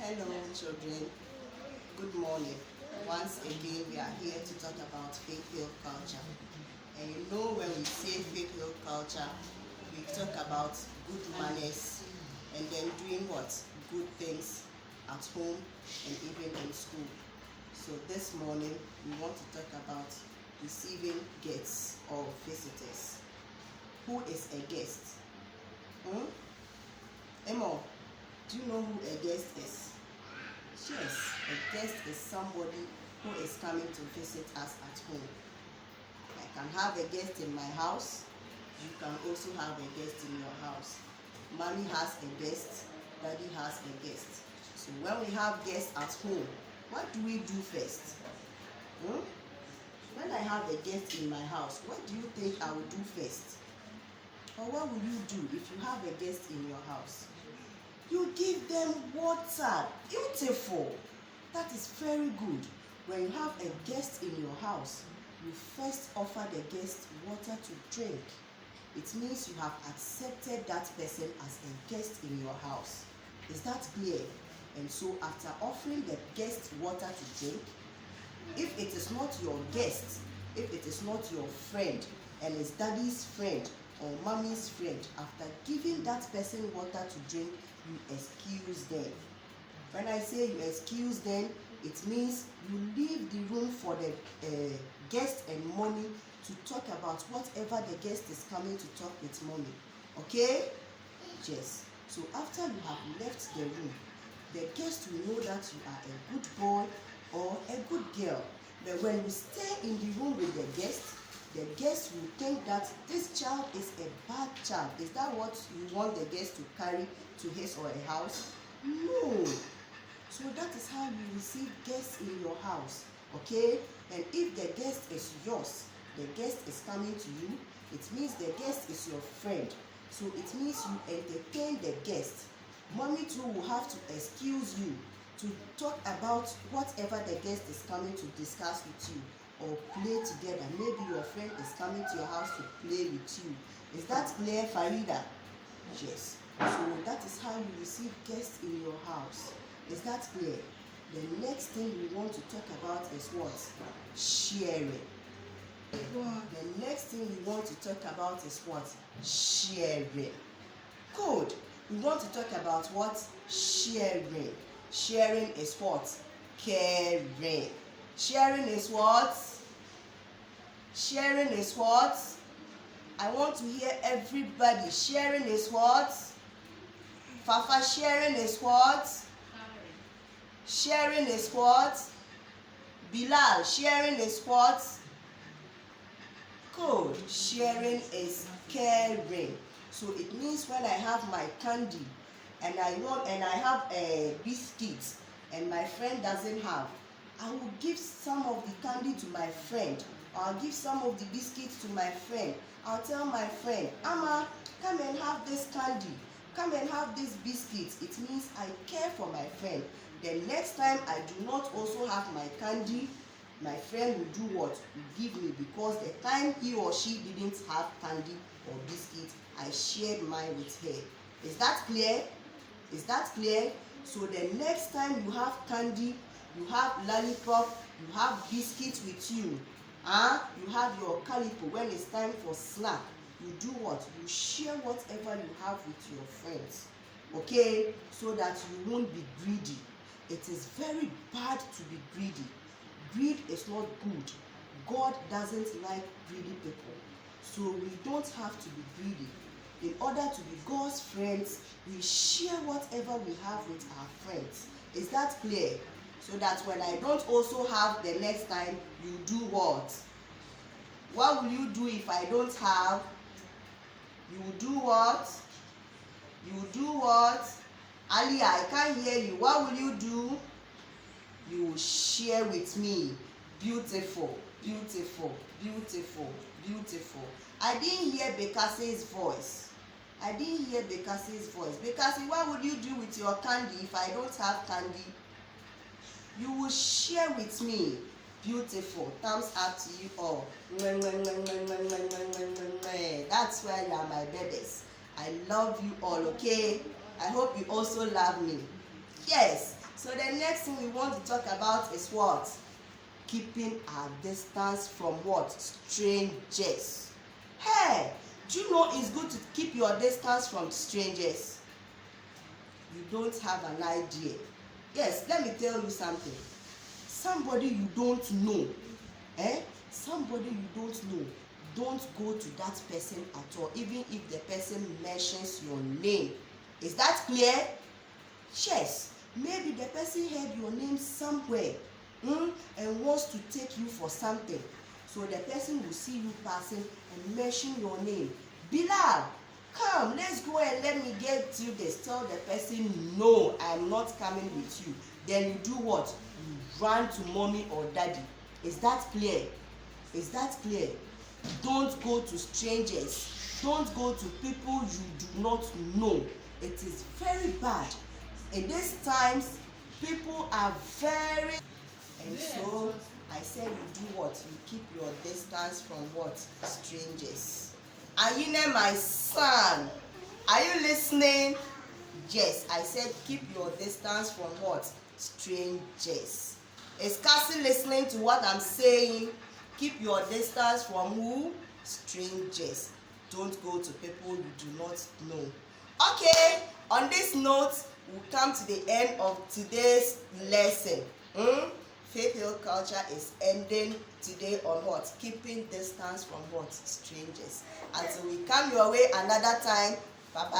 Hello children, good morning. Once again we are here to talk about faith-filled culture. And you know when we say faith-filled culture, we talk about good manners and then doing what? Good things at home and even in school. So this morning we want to talk about receiving guests or visitors. Who is a guest? Emo, do you know who a guest is? Yes, a guest is somebody who is coming to visit us at home. I can have a guest in my house. You can also have a guest in your house. Mommy has a guest. Daddy has a guest. So when we have guests at home, what do we do first? When I have a guest in my house, what do you think I will do first? Or what will you do if you have a guest in your house? You give them water. Beautiful. That is very good. When you have a guest in your house, you first offer the guest water to drink. It means you have accepted that person as a guest in your house. Is that clear? And so after offering the guest water to drink, if it is not your guest, if it is not your friend and it's daddy's friend or mommy's friend, after giving that person water to drink, you excuse them. When I say you excuse them, it means you leave the room for the guest and mommy to talk about whatever the guest is coming to talk with mommy. Okay? Yes. So after you have left the room, the guest will know that you are a good boy or a good girl. But when you stay in the room with the guest will think that this child is a bad child. Is that what you want the guest to carry to his or her house? No. So that is how you receive guests in your house. Okay? And if the guest is yours, the guest is coming to you, it means the guest is your friend. So it means you entertain the guest. Mommy too will have to excuse you to talk about whatever the guest is coming to discuss with you or play together. Maybe your friend is coming to your house to play with you. Is that clear, Farida? Yes. So that is how you receive guests in your house. Is that clear? The next thing we want to talk about is what? Sharing. The next thing we want to talk about is what? Sharing. Good. We want to talk about what? Sharing. Sharing is what? Caring. Sharing is what? Sharing is what? I want to hear everybody. Sharing is what? Fafa, sharing is what? Sharing is what? Bilal, sharing is what? Good. Sharing is caring. So it means when I have my candy and I have a biscuit and my friend doesn't have, I will give some of the candy to my friend. I'll give some of the biscuits to my friend. I'll tell my friend, Amma, come and have this candy. Come and have this biscuit. It means I care for my friend. The next time I do not also have my candy, my friend will do what? Will give me, because the time he or she didn't have candy or biscuit, I shared mine with her. Is that clear? Is that clear? So the next time you have candy, you have lollipop, you have biscuits with you, you have your calipo, when it's time for snack, you do what? You share whatever you have with your friends. Okay? So that you won't be greedy. It is very bad to be greedy. Greed is not good. God doesn't like greedy people. So we don't have to be greedy. In order to be God's friends, we share whatever we have with our friends. Is that clear? So that when I don't also have the next time, you do what? What will you do if I don't have? You will do what? You will do what? Ali, I can't hear you. What will you do? You will share with me. Beautiful, beautiful, beautiful, beautiful. I didn't hear Bekase's voice. I didn't hear Bekase's voice. Bekase, what would you do with your candy if I don't have candy? You will share with me. Beautiful. Thumbs up to you all. That's why you are my babies. I love you all, okay? I hope you also love me. Yes. So the next thing we want to talk about is what? Keeping our distance from what? Strangers. Hey, do you know it's good to keep your distance from strangers? You don't have an idea. Yes, let me tell you something. Somebody you don't know, somebody you don't know, don't go to that person at all, even if the person mentions your name. Is that clear? Yes, maybe the person heard your name somewhere and wants to take you for something. So the person will see you passing and mention your name. Bilal, come, let's go and let me get you this. Tell the person, no, I'm not coming with you. Then you do what? You run to mommy or daddy. Is that clear? Is that clear? Don't go to strangers. Don't go to people you do not know. It is very bad. In these times, people are very... And so, I said you do what? You keep your distance from what? Strangers. Ayine, my son, are you listening? Yes, I said keep your distance from what? Strangers. Is Cassie listening to what I'm saying? Keep your distance from who? Strangers. Don't go to people you do not know. Okay, on this note, we come to the end of today's lesson. Faith Hill Culture is ending today on what? Keeping distance from what? Strangers. Until we come your way another time, bye-bye.